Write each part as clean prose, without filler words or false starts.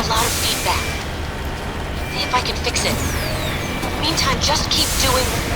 a lot of feedback. See if I can fix it. Meantime, just keep doing...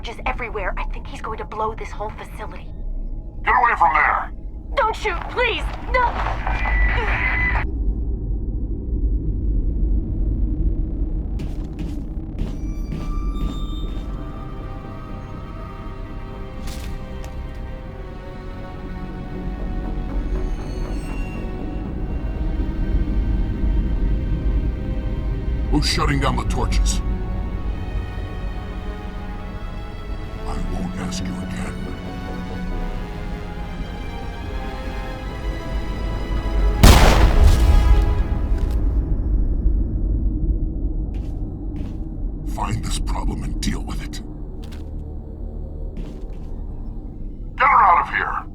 torches everywhere. I think he's going to blow this whole facility. Get away from there! Don't shoot, please! No! Who's shutting down the torches? I won't ask you again. Find this problem and deal with it. Get her out of here!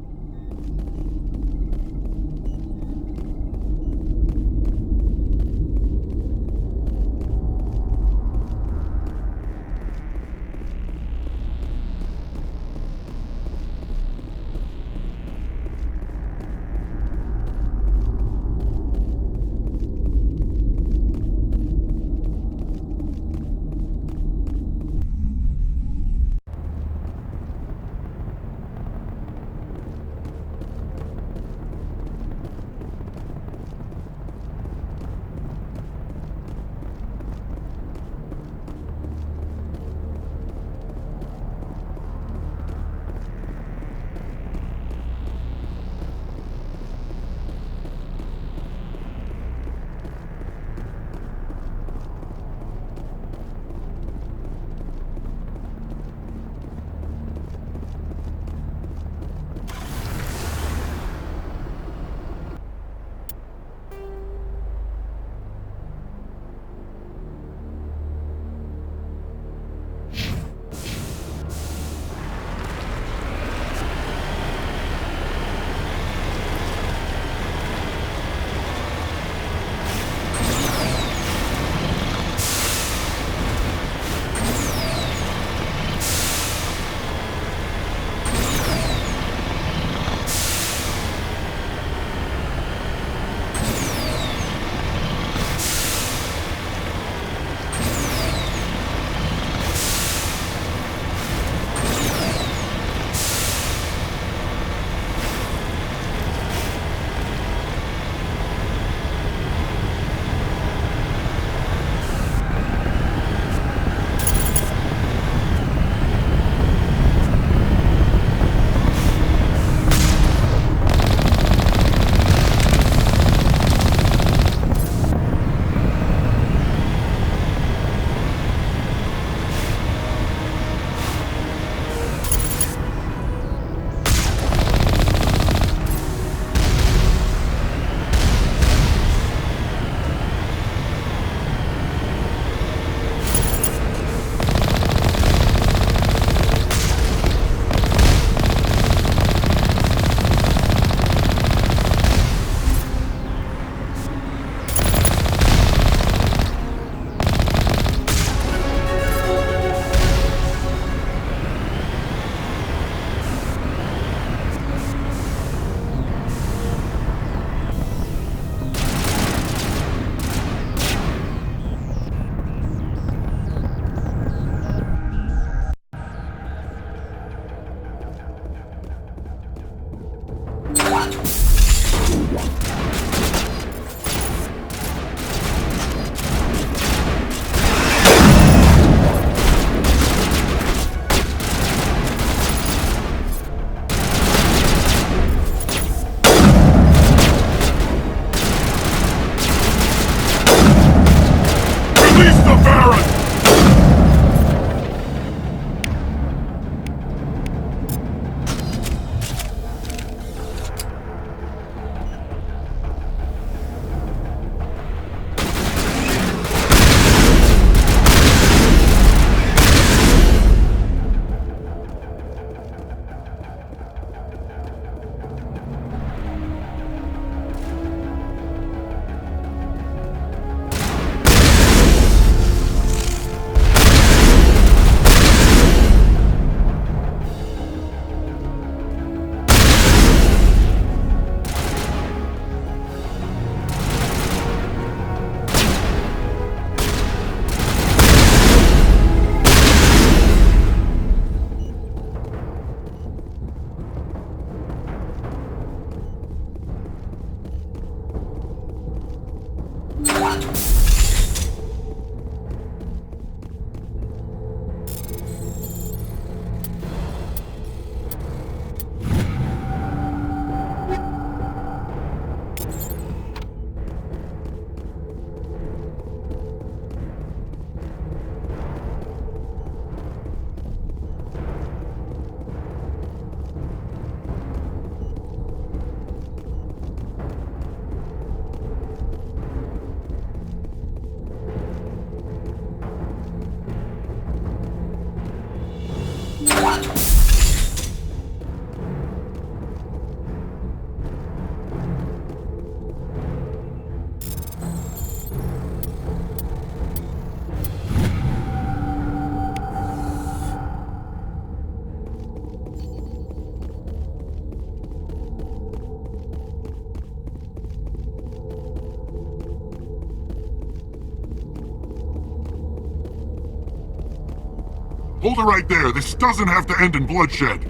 Hold it right there. This doesn't have to end in bloodshed.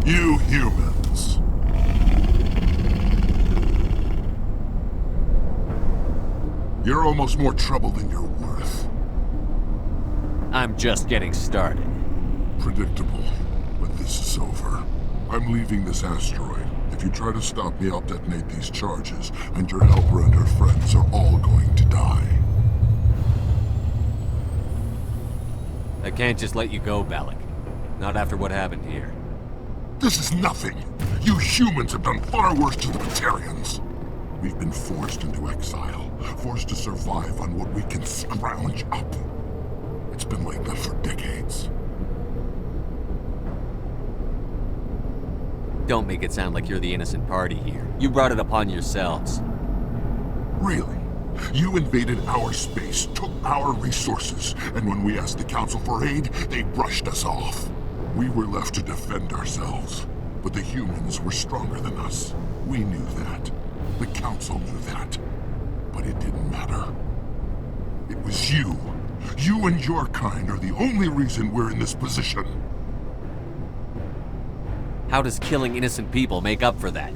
You humans. You're almost more trouble than you're worth. I'm just getting started. Predictable, but this is over. I'm leaving this asteroid. If you try to stop me, I'll detonate these charges, and your helper and her friends are all going to die. I can't just let you go, Balak. Not after what happened here. This is nothing. You humans have done far worse to the Batarians. We've been forced into exile, forced to survive on what we can scrounge up. It's been like that for decades. Don't make it sound like you're the innocent party here. You brought it upon yourselves. Really? You invaded our space, took our resources, and when we asked the Council for aid, they brushed us off. We were left to defend ourselves, but the humans were stronger than us. We knew that. The Council knew that. But it didn't matter. It was you. You and your kind are the only reason we're in this position. How does killing innocent people make up for that?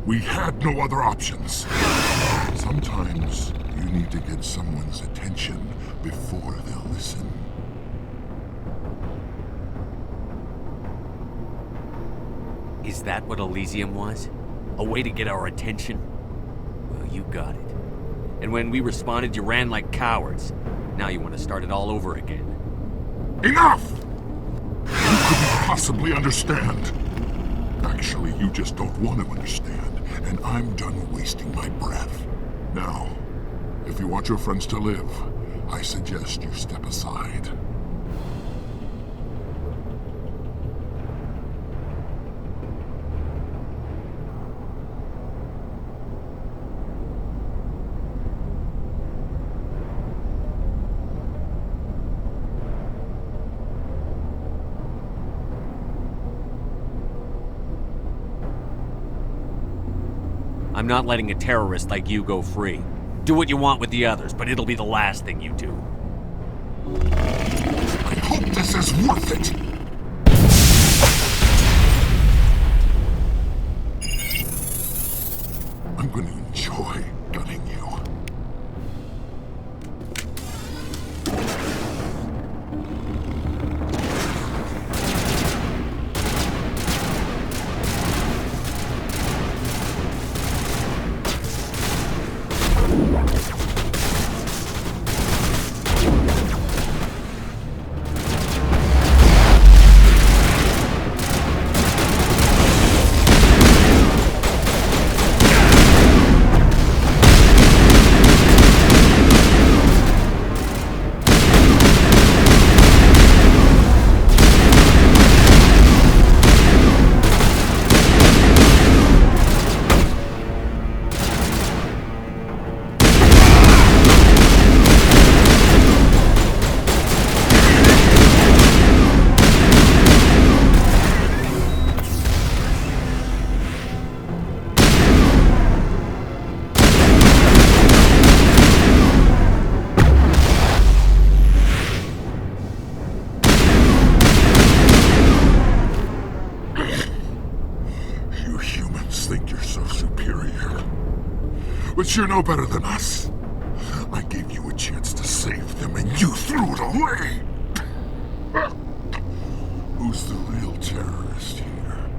We had no other options. Sometimes you need to get someone's attention before they'll listen. Is that what Elysium was? A way to get our attention? Well, you got it. And when we responded, you ran like cowards. Now you want to start it all over again. Enough! You couldn't possibly understand. Actually, you just don't want to understand, and I'm done wasting my breath. Now, if you want your friends to live, I suggest you step aside. I'm not letting a terrorist like you go free. Do what you want with the others, but it'll be the last thing you do. I hope this is worth it! I'm gonna enjoy gunning you. But you're no better than us. I gave you a chance to save them, and you threw it away! Who's the real terrorist here?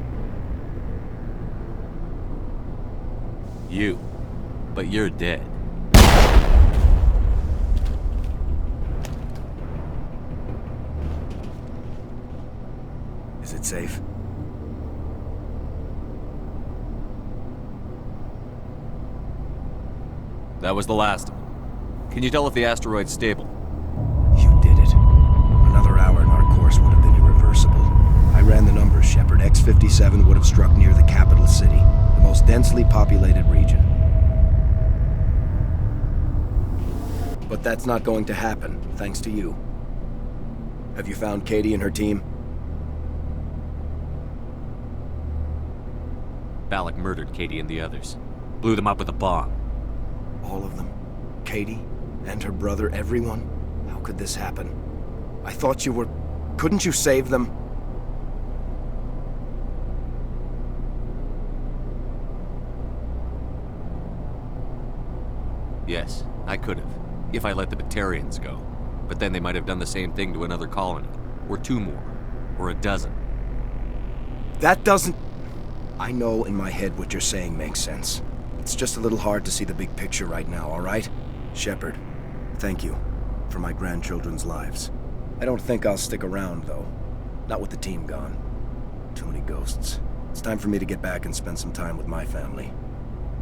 You. But you're dead. Is it safe? That was the last of them. Can you tell if the asteroid's stable? You did it. Another hour and our course would have been irreversible. I ran the numbers, Shepard. X-57 would have struck near the capital city, the most densely populated region. But that's not going to happen, thanks to you. Have you found Katie and her team? Balak murdered Katie and the others. Blew them up with a bomb. All of them? Katie? And her brother? Everyone? How could this happen? I thought you were... Couldn't you save them? Yes, I could have, if I let the Batarians go. But then they might have done the same thing to another colony, or two more, or a dozen. That doesn't... I know in my head what you're saying makes sense. It's just a little hard to see the big picture right now, all right? Shepard, thank you for my grandchildren's lives. I don't think I'll stick around, though. Not with the team gone. Too many ghosts. It's time for me to get back and spend some time with my family.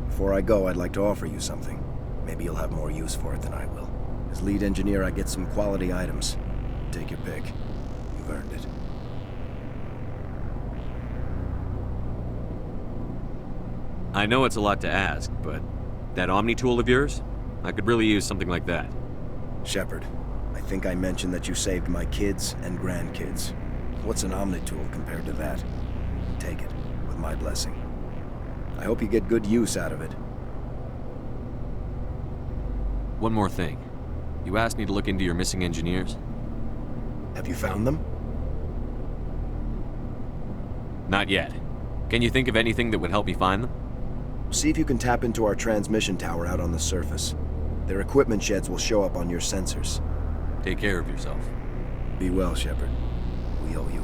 Before I go, I'd like to offer you something. Maybe you'll have more use for it than I will. As lead engineer, I get some quality items. Take your pick. You've earned it. I know it's a lot to ask, but that Omni tool of yours? I could really use something like that. Shepard, I think I mentioned that you saved my kids and grandkids. What's an Omni tool compared to that? Take it, with my blessing. I hope you get good use out of it. One more thing. You asked me to look into your missing engineers? Have you found them? Not yet. Can you think of anything that would help me find them? See if you can tap into our transmission tower out on the surface. Their equipment sheds will show up on your sensors. Take care of yourself. Be well, Shepard. We owe you.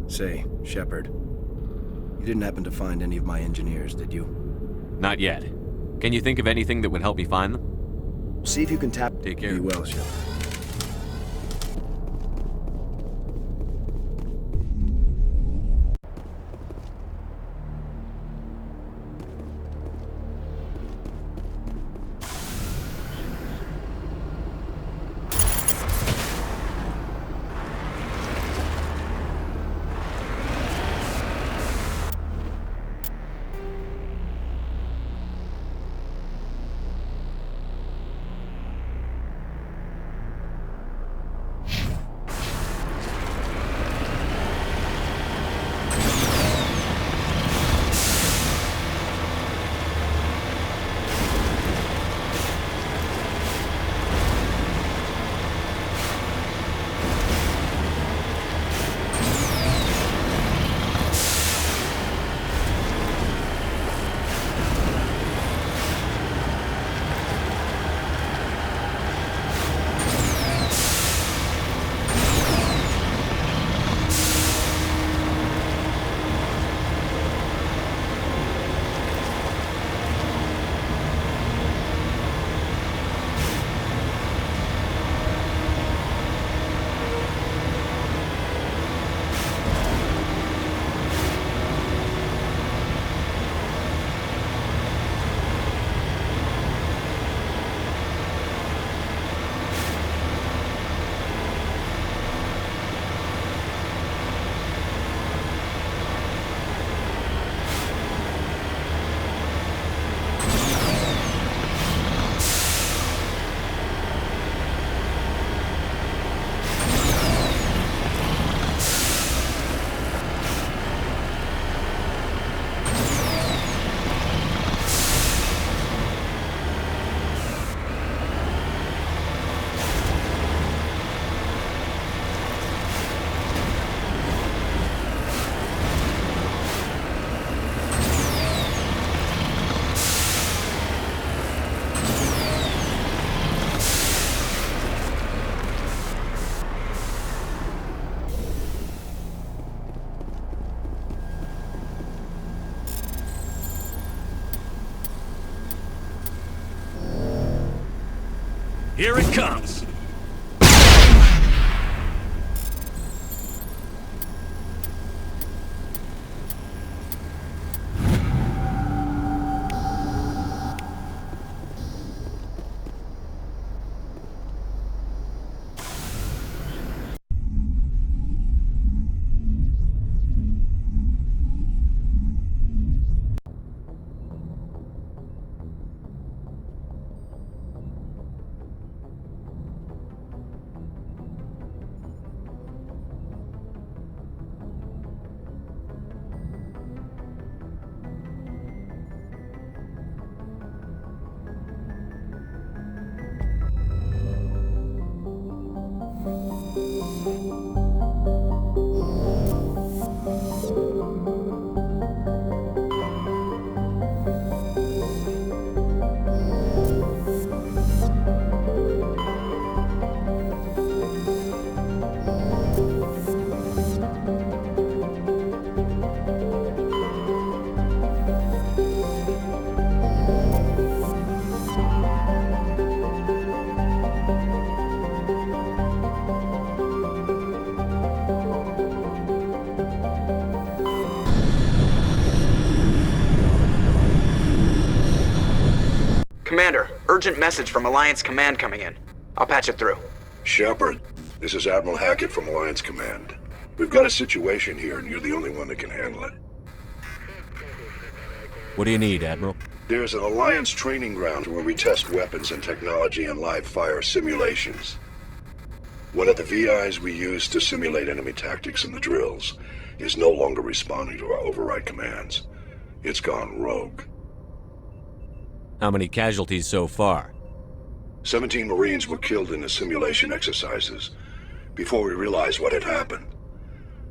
Say, Shepard, you didn't happen to find any of my engineers, did you? Not yet. Can you think of anything that would help me find them? See if you can tap... Take care. Be well, Shepard. Here it comes! Commander, urgent message from Alliance Command coming in. I'll patch it through. Shepard, this is Admiral Hackett from Alliance Command. We've got a situation here, and you're the only one that can handle it. What do you need, Admiral? There's an Alliance training ground where we test weapons and technology in live-fire simulations. One of the VIs we use to simulate enemy tactics in the drills is no longer responding to our override commands. It's gone rogue. How many casualties so far? 17 Marines were killed in the simulation exercises before we realized what had happened.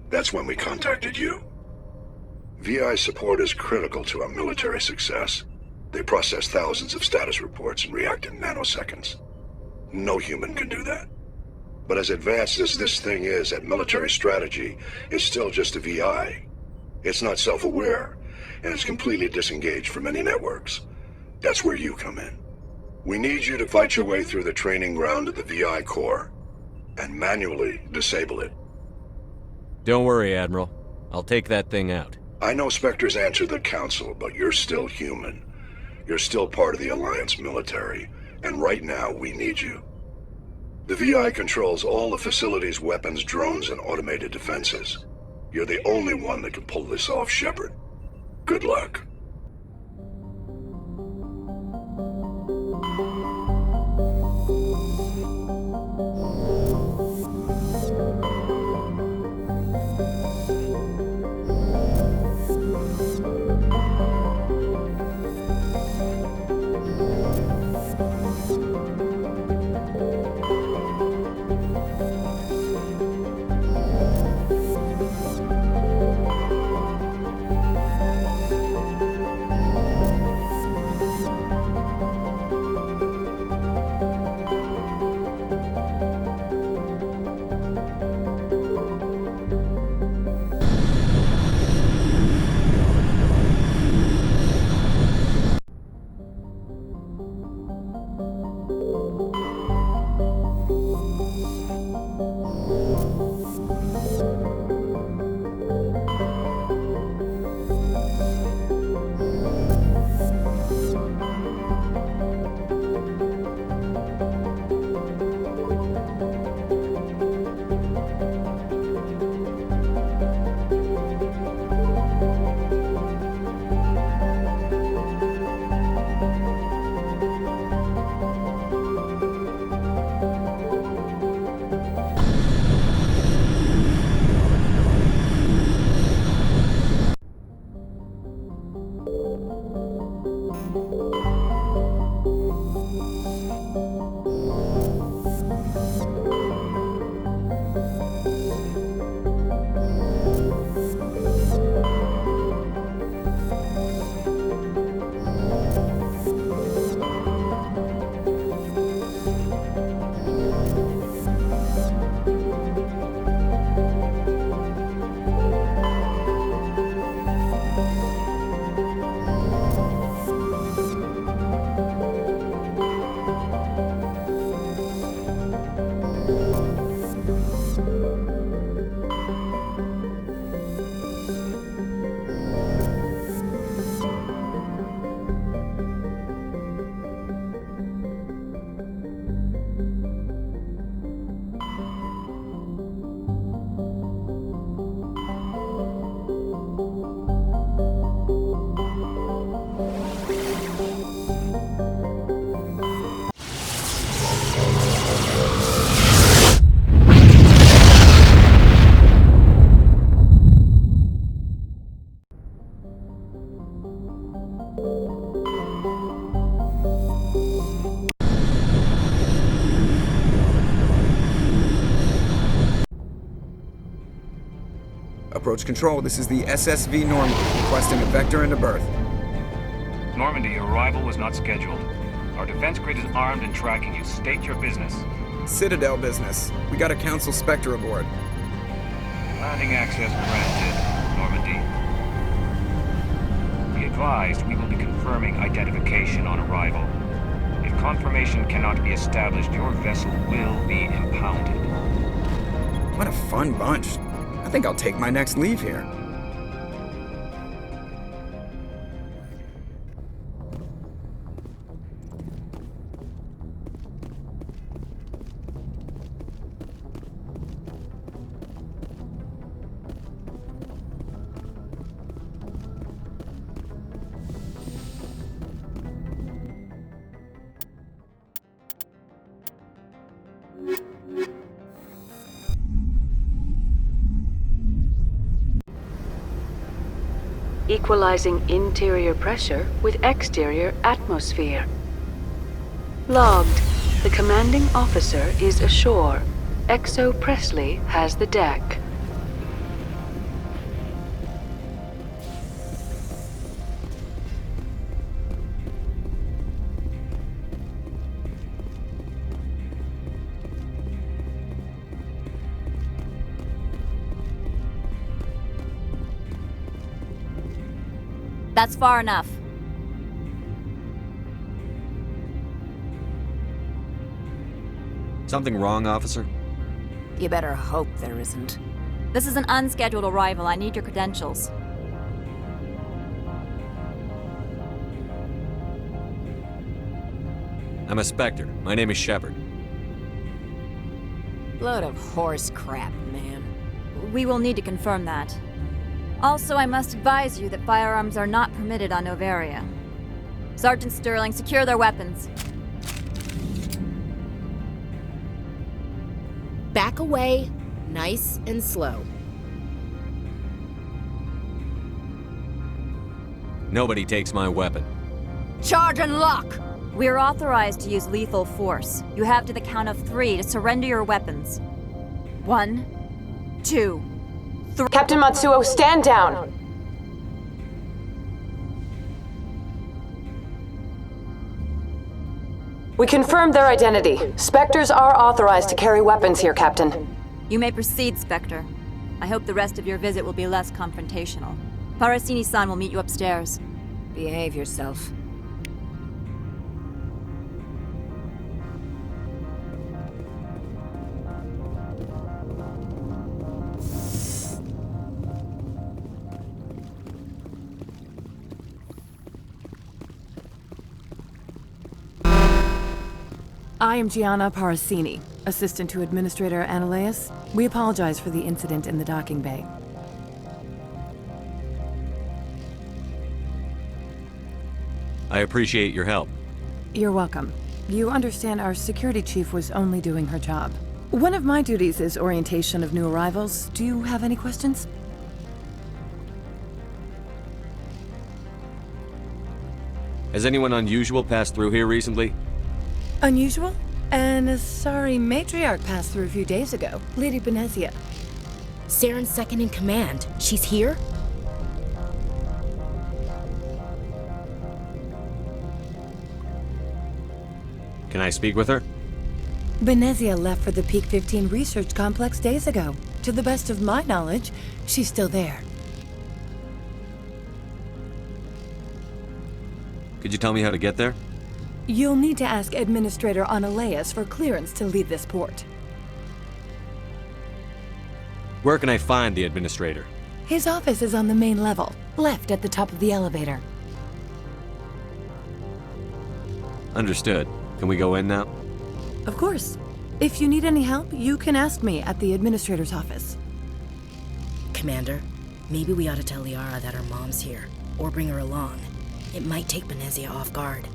That's when we contacted you. VI support is critical to our military success. They process thousands of status reports and react in nanoseconds. No human can do that. But as advanced as this thing is at military strategy, it's still just a VI. It's not self-aware, and it's completely disengaged from any networks. That's where you come in. We need you to fight your way through the training ground of the VI core and manually disable it. Don't worry, Admiral. I'll take that thing out. I know Spectres answer the Council, but you're still human. You're still part of the Alliance military, and right now we need you. The VI controls all the facility's weapons, drones, and automated defenses. You're the only one that can pull this off, Shepard. Good luck. Approach control, this is the SSV Normandy, requesting a vector into berth. Normandy, your arrival was not scheduled. Our defense grid is armed and tracking you. State your business. Citadel business. We got a Council Spectre aboard. Landing access granted, Normandy. Be advised, we will be confirming identification on arrival. If confirmation cannot be established, your vessel will be impounded. What a fun bunch. I think I'll take my next leave here. Equalizing interior pressure with exterior atmosphere. Logged. The commanding officer is ashore. Exo Presley has the deck. That's far enough. Something wrong, officer? You better hope there isn't. This is an unscheduled arrival. I need your credentials. I'm a Spectre. My name is Shepard. Load of horse crap, man. We will need to confirm that. Also, I must advise you that firearms are not permitted on Noveria. Sergeant Sterling, secure their weapons. Back away, nice and slow. Nobody takes my weapon. Charge and lock! We are authorized to use lethal force. You have to the count of 3 to surrender your weapons. 1, 2, 3. Captain Matsuo, stand down! We confirmed their identity. Spectres are authorized to carry weapons here, Captain. You may proceed, Spectre. I hope the rest of your visit will be less confrontational. Parasini-san will meet you upstairs. Behave yourself. I am Gianna Parasini, assistant to Administrator Ananias. We apologize for the incident in the docking bay. I appreciate your help. You're welcome. You understand our security chief was only doing her job. One of my duties is orientation of new arrivals. Do you have any questions? Has anyone unusual passed through here recently? Unusual? And a sorry matriarch passed through a few days ago. Lady Benezia. Saren's second in command. She's here? Can I speak with her? Benezia left for the Peak 15 research complex days ago. To the best of my knowledge, she's still there. Could you tell me how to get there? You'll need to ask Administrator Ananias for clearance to leave this port. Where can I find the Administrator? His office is on the main level, left at the top of the elevator. Understood. Can we go in now? Of course. If you need any help, you can ask me at the Administrator's office. Commander, maybe we ought to tell Liara that her mom's here, or bring her along. It might take Benezia off guard.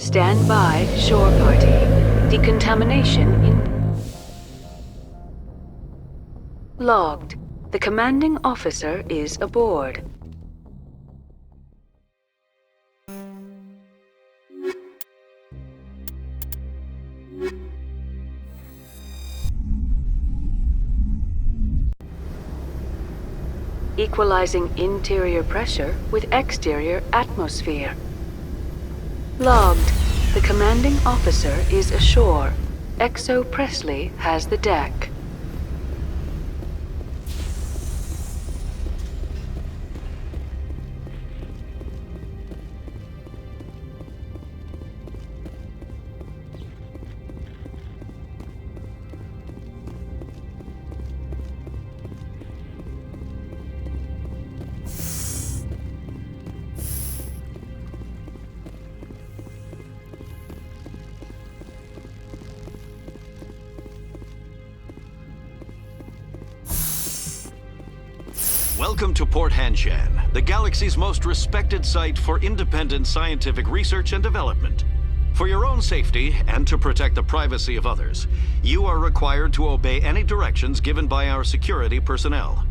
Stand by, shore party. Decontamination in... Logged. The commanding officer is aboard. Equalizing interior pressure with exterior atmosphere. Logged. The commanding officer is ashore. XO Presley has the deck. Welcome to Port Hanshan, the galaxy's most respected site for independent scientific research and development. For your own safety and to protect the privacy of others, you are required to obey any directions given by our security personnel.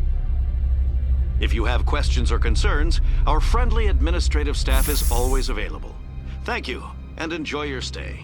If you have questions or concerns, our friendly administrative staff is always available. Thank you, and enjoy your stay.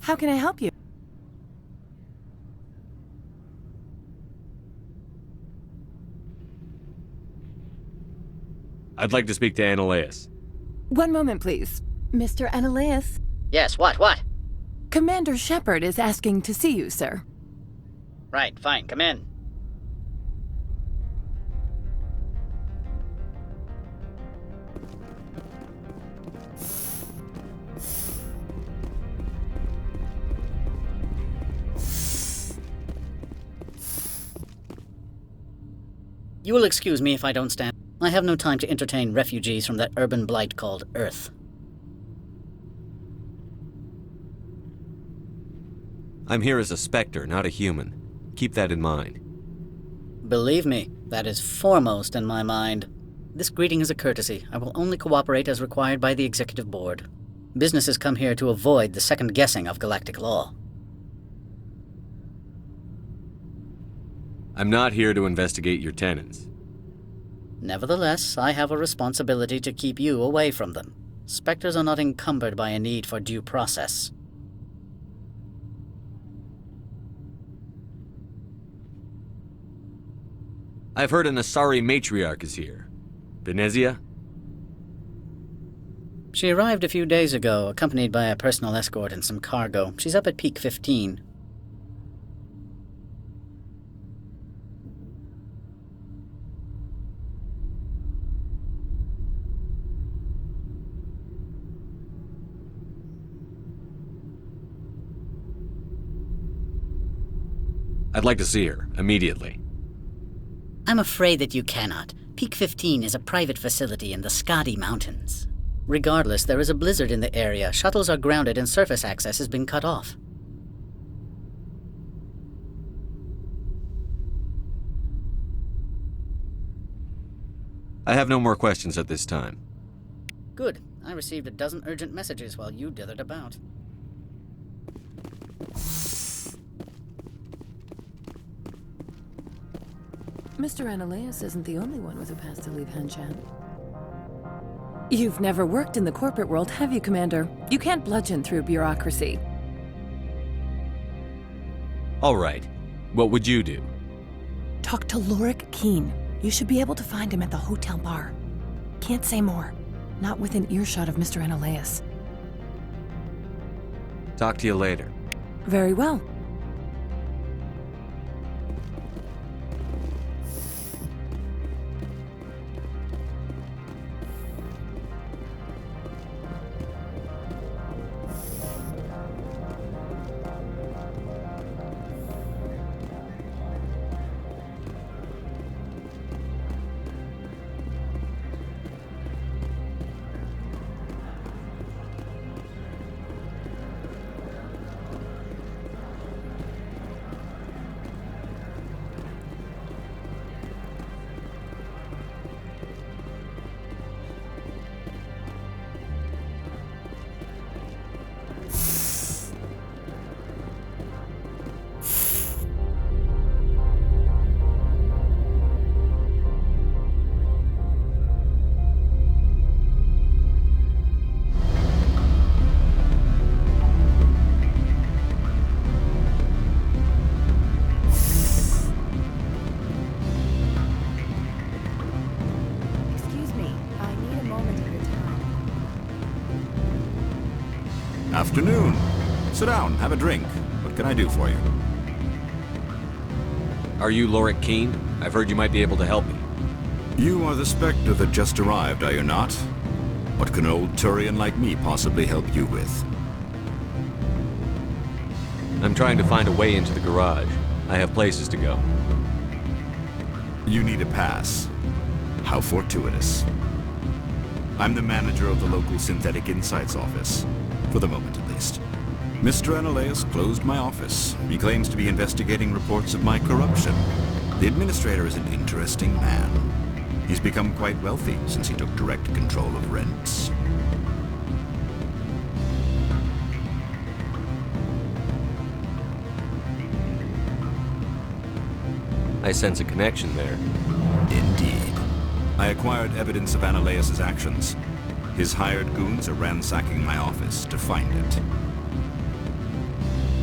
How can I help you? I'd like to speak to Annaleus. One moment, please. Mr. Annaleus? Yes, what? Commander Shepard is asking to see you, sir. Right, fine, come in. You will excuse me if I don't stand. I have no time to entertain refugees from that urban blight called Earth. I'm here as a Spectre, not a human. Keep that in mind. Believe me, that is foremost in my mind. This greeting is a courtesy. I will only cooperate as required by the Executive Board. Businesses come here to avoid the second guessing of galactic law. I'm not here to investigate your tenants. Nevertheless, I have a responsibility to keep you away from them. Spectres are not encumbered by a need for due process. I've heard an Asari matriarch is here. Benezia? She arrived a few days ago, accompanied by a personal escort and some cargo. She's up at Peak 15. I'd like to see her, immediately. I'm afraid that you cannot. Peak 15 is a private facility in the Skadi Mountains. Regardless, there is a blizzard in the area, shuttles are grounded, and surface access has been cut off. I have no more questions at this time. Good. I received a dozen urgent messages while you dithered about. Mr. Annaleus isn't the only one with a pass to leave Hanshan. You've never worked in the corporate world, have you, Commander? You can't bludgeon through bureaucracy. All right. What would you do? Talk to Lorik Keen. You should be able to find him at the hotel bar. Can't say more. Not within earshot of Mr. Analaeus. Talk to you later. Very well. Afternoon. Sit down, have a drink. What can I do for you? Are you Lorik Quiin? I've heard you might be able to help me. You are the Spectre that just arrived, are you not? What can an old Turian like me possibly help you with? I'm trying to find a way into the garage. I have places to go. You need a pass. How fortuitous. I'm the manager of the local Synthetic Insights office. For the moment, at least. Mr. Analaeus closed my office. He claims to be investigating reports of my corruption. The administrator is an interesting man. He's become quite wealthy since he took direct control of rents. I sense a connection there. Indeed. I acquired evidence of Analaeus' actions. His hired goons are ransacking my office to find it.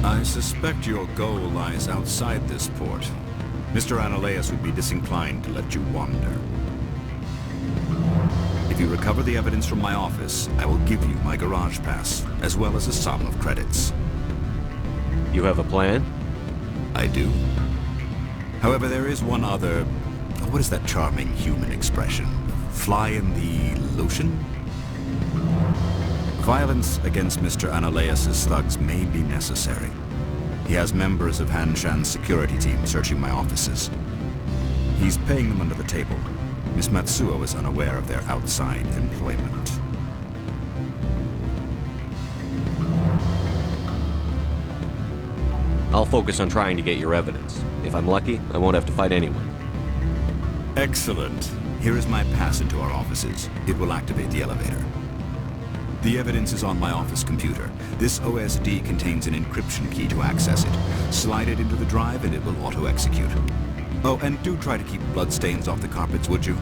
I suspect your goal lies outside this port. Mr. Analaeus would be disinclined to let you wander. If you recover the evidence from my office, I will give you my garage pass, as well as a sum of credits. You have a plan? I do. However, there is one other... What is that charming human expression? Fly in the lotion? Violence against Mr. Analaeus' thugs may be necessary. He has members of Hanshan's security team searching my offices. He's paying them under the table. Miss Matsuo is unaware of their outside employment. I'll focus on trying to get your evidence. If I'm lucky, I won't have to fight anyone. Excellent. Here is my pass into our offices. It will activate the elevator. The evidence is on my office computer. This OSD contains an encryption key to access it. Slide it into the drive and it will auto-execute. Oh, and do try to keep bloodstains off the carpets, would you?